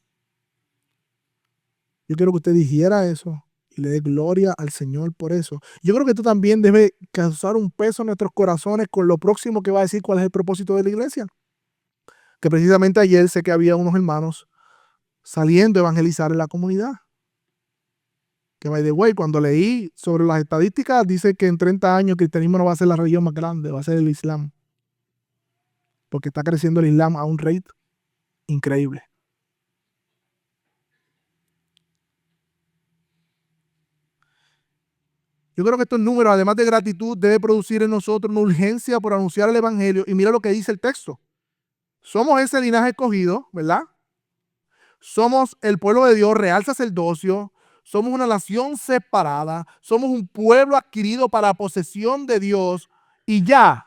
Yo quiero que usted dijera eso y le dé gloria al Señor por eso. Yo creo que esto también debe causar un peso en nuestros corazones con lo próximo que va a decir cuál es el propósito de la iglesia. Que precisamente ayer sé que había unos hermanos saliendo a evangelizar en la comunidad. Que, by the way, cuando leí sobre las estadísticas, dice que en 30 años el cristianismo no va a ser la religión más grande, va a ser el Islam. Porque está creciendo el Islam a un rate increíble. Yo creo que estos números, además de gratitud, debe producir en nosotros una urgencia por anunciar el Evangelio. Y mira lo que dice el texto. Somos ese linaje escogido, ¿verdad? Somos el pueblo de Dios, real sacerdocio. Somos una nación separada. Somos un pueblo adquirido para posesión de Dios. Y ya.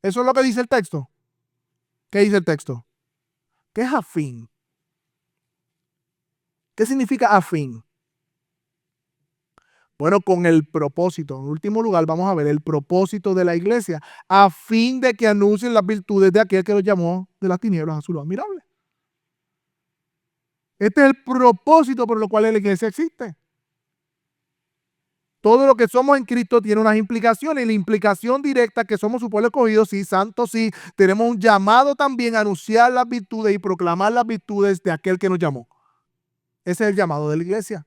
Eso es lo que dice el texto. ¿Qué dice el texto? ¿Qué es afín? ¿Qué significa afín? Bueno, con el propósito. En último lugar, vamos a ver el propósito de la iglesia, a fin de que anuncien las virtudes de aquel que los llamó de las tinieblas a su luz admirable. Este es el propósito por el cual la iglesia existe. Todo lo que somos en Cristo tiene unas implicaciones, y la implicación directa que somos su pueblo escogido, sí, santo, sí, tenemos un llamado también a anunciar las virtudes y proclamar las virtudes de aquel que nos llamó. Ese es el llamado de la iglesia.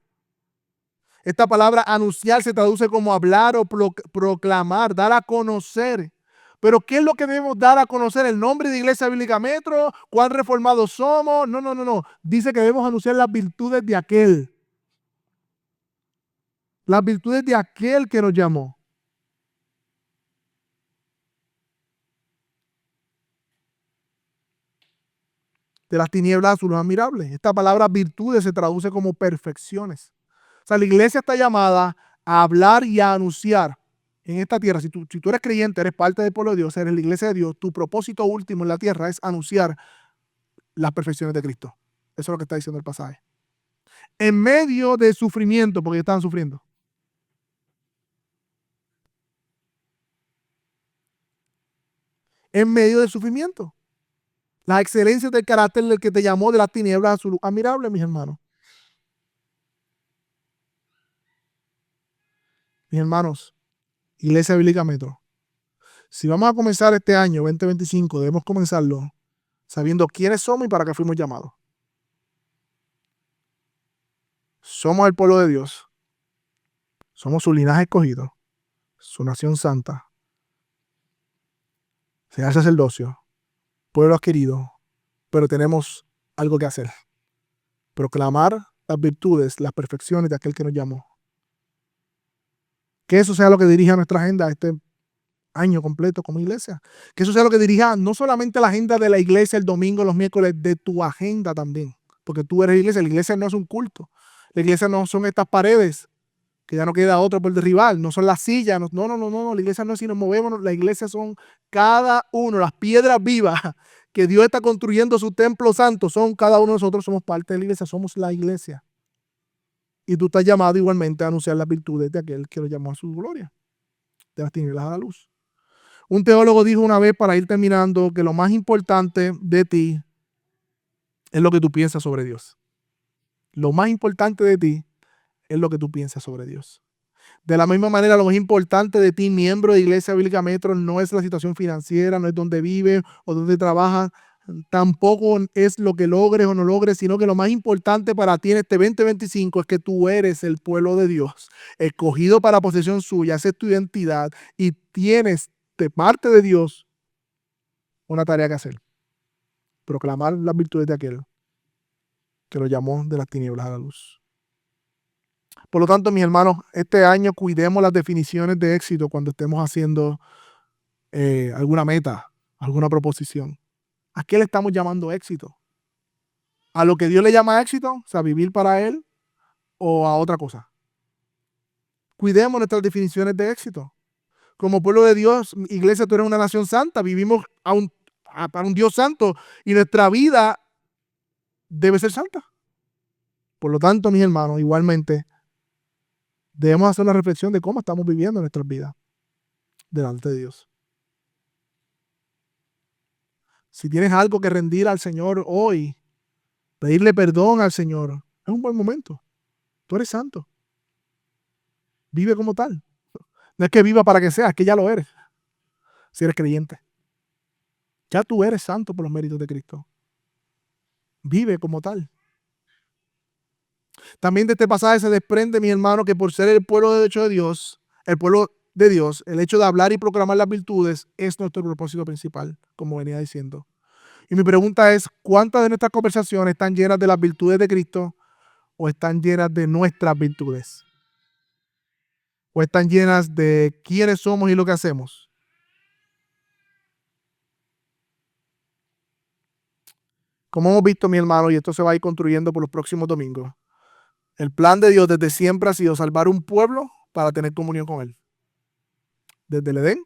Esta palabra anunciar se traduce como hablar o proclamar, dar a conocer. Pero ¿qué es lo que debemos dar a conocer? ¿El nombre de Iglesia Bíblica Metro? ¿Cuán reformados somos? No. Dice que debemos anunciar las virtudes de aquel. Las virtudes de aquel que nos llamó. de las tinieblas a su luz admirable. Esta palabra virtudes se traduce como perfecciones. O sea, la iglesia está llamada a hablar y a anunciar en esta tierra. Si tú eres creyente, eres parte del pueblo de Dios, eres la iglesia de Dios, tu propósito último en la tierra es anunciar las perfecciones de Cristo. Eso es lo que está diciendo el pasaje. En medio de sufrimiento, porque estaban sufriendo. En medio del sufrimiento. Las excelencias del carácter del que te llamó de las tinieblas a su luz admirable, mis hermanos. Mis hermanos, Iglesia Bíblica Metro. Si vamos a comenzar este año 2025, debemos comenzarlo sabiendo quiénes somos y para qué fuimos llamados. Somos el pueblo de Dios. Somos su linaje escogido, su nación santa, sea sacerdocio, pueblo adquirido, pero tenemos algo que hacer. Proclamar las virtudes, las perfecciones de aquel que nos llamó. Que eso sea lo que dirija nuestra agenda este año completo como iglesia. Que eso sea lo que dirija no solamente la agenda de la iglesia el domingo, los miércoles, de tu agenda también. Porque tú eres iglesia. La iglesia no es un culto. La iglesia no son estas paredes que ya no queda otra por derribar. No son las sillas. No. La iglesia no es si nos movemos. La iglesia son cada uno, las piedras vivas que Dios está construyendo su templo santo. Son cada uno de nosotros, somos parte de la iglesia. Somos la iglesia. Y tú estás llamado igualmente a anunciar las virtudes de aquel que lo llamó a su gloria. De las tinieblas a la luz. Un teólogo dijo una vez, para ir terminando, que lo más importante de ti es lo que tú piensas sobre Dios. Lo más importante de ti es lo que tú piensas sobre Dios. De la misma manera, lo más importante de ti, miembro de Iglesia Bíblica Metro, no es la situación financiera, no es dónde vives o dónde trabajas, tampoco es lo que logres o no logres, sino que lo más importante para ti en este 2025 es que tú eres el pueblo de Dios, escogido para posesión suya, esa es tu identidad y tienes de parte de Dios una tarea que hacer. Proclamar las virtudes de aquel que lo llamó de las tinieblas a la luz. Por lo tanto, mis hermanos, este año cuidemos las definiciones de éxito cuando estemos haciendo alguna meta, alguna proposición. ¿A qué le estamos llamando éxito? ¿A lo que Dios le llama éxito? O sea, vivir para Él, o a otra cosa. Cuidemos nuestras definiciones de éxito. Como pueblo de Dios, iglesia, tú eres una nación santa, vivimos para un Dios santo y nuestra vida debe ser santa. Por lo tanto, mis hermanos, igualmente, debemos hacer una reflexión de cómo estamos viviendo nuestras vidas delante de Dios. Si tienes algo que rendir al Señor hoy, pedirle perdón al Señor, es un buen momento. Tú eres santo. Vive como tal. No es que viva para que seas, es que ya lo eres. Si eres creyente. Ya tú eres santo por los méritos de Cristo. Vive como tal. También de este pasaje se desprende, mi hermano, que por ser el pueblo de hecho de Dios, el pueblo de Dios, el hecho de hablar y proclamar las virtudes es nuestro propósito principal, como venía diciendo. Y mi pregunta es, ¿cuántas de nuestras conversaciones están llenas de las virtudes de Cristo o están llenas de nuestras virtudes? ¿O están llenas de quiénes somos y lo que hacemos? Como hemos visto, mi hermano, y esto se va a ir construyendo por los próximos domingos, el plan de Dios desde siempre ha sido salvar un pueblo para tener comunión con Él. Desde el Edén,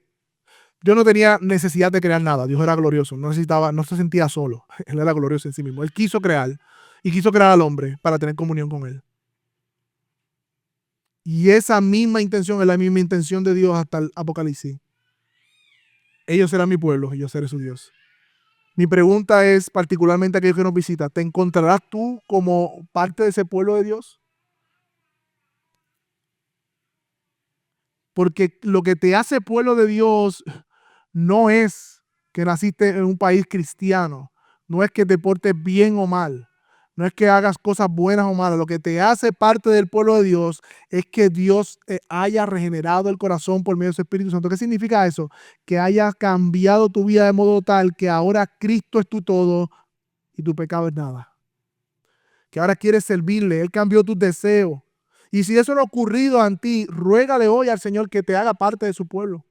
Dios no tenía necesidad de crear nada. Dios era glorioso, no se sentía solo. Él era glorioso en sí mismo. Él quiso crear y quiso crear al hombre para tener comunión con Él. Y esa misma intención es la misma intención de Dios hasta el Apocalipsis. Ellos serán mi pueblo y yo seré su Dios. Mi pregunta es, particularmente a aquellos que nos visitan, ¿te encontrarás tú como parte de ese pueblo de Dios? Porque lo que te hace pueblo de Dios no es que naciste en un país cristiano, no es que te portes bien o mal, no es que hagas cosas buenas o malas. Lo que te hace parte del pueblo de Dios es que Dios haya regenerado el corazón por medio de su Espíritu Santo. ¿Qué significa eso? Que haya cambiado tu vida de modo tal que ahora Cristo es tu todo y tu pecado es nada. Que ahora quieres servirle, Él cambió tus deseos. Y si eso no ha ocurrido en ti, ruégale hoy al Señor que te haga parte de su pueblo.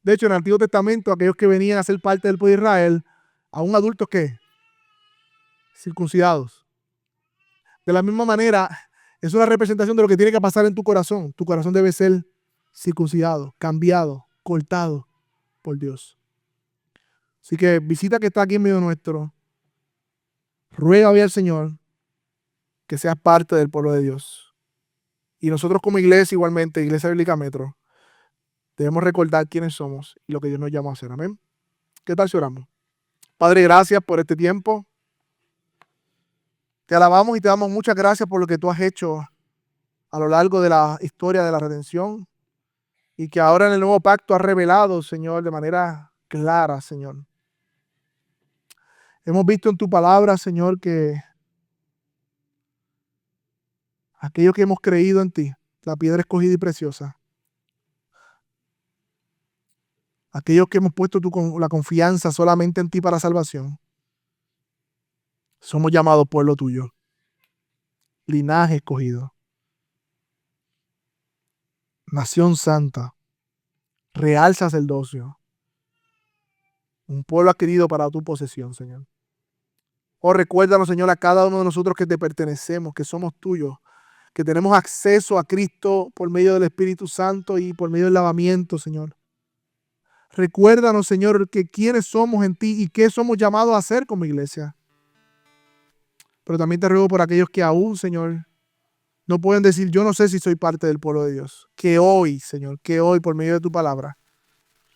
De hecho, en el Antiguo Testamento, aquellos que venían a ser parte del pueblo de Israel, aún adultos, ¿qué? circuncidados. De la misma manera, es una representación de lo que tiene que pasar en tu corazón. Tu corazón debe ser circuncidado, cambiado, cortado por Dios. Así que visita que está aquí en medio nuestro. Ruega hoy al Señor que seas parte del pueblo de Dios. Y nosotros como iglesia igualmente, Iglesia Bíblica Metro, debemos recordar quiénes somos y lo que Dios nos llama a hacer. Amén. ¿Qué tal si oramos? Padre, gracias por este tiempo. Te alabamos y te damos muchas gracias por lo que tú has hecho a lo largo de la historia de la redención y que ahora en el nuevo pacto has revelado, Señor, de manera clara, Señor. Hemos visto en tu palabra, Señor, que aquellos que hemos creído en ti, la piedra escogida y preciosa, aquellos que hemos puesto la confianza solamente en ti para salvación, somos llamados pueblo tuyo, linaje escogido, nación santa, real sacerdocio, un pueblo adquirido para tu posesión, Señor. Oh, recuérdanos, Señor, a cada uno de nosotros que te pertenecemos, que somos tuyos, que tenemos acceso a Cristo por medio del Espíritu Santo y por medio del lavamiento, Señor. Recuérdanos, Señor, que quiénes somos en ti y qué somos llamados a hacer como iglesia. Pero también te ruego por aquellos que aún, Señor, no pueden decir, yo no sé si soy parte del pueblo de Dios. Que hoy, Señor, que hoy por medio de tu palabra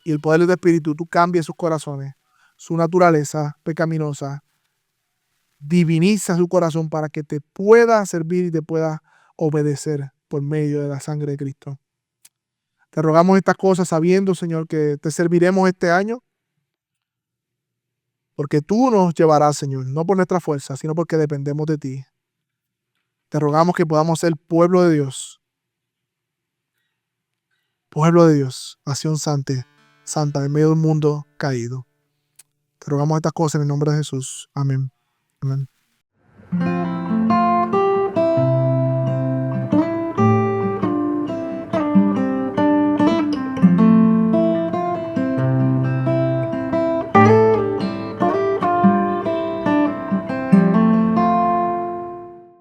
y el poder de tu Espíritu, tú cambies sus corazones, su naturaleza pecaminosa, diviniza su corazón para que te pueda servir y te pueda obedecer por medio de la sangre de Cristo. Te rogamos estas cosas sabiendo, Señor, que te serviremos este año, porque tú nos llevarás, Señor, no por nuestra fuerza, sino porque dependemos de ti. Te rogamos que podamos ser pueblo de Dios, nación santa en medio de un mundo caído. Te rogamos estas cosas en el nombre de Jesús. Amén. Amén.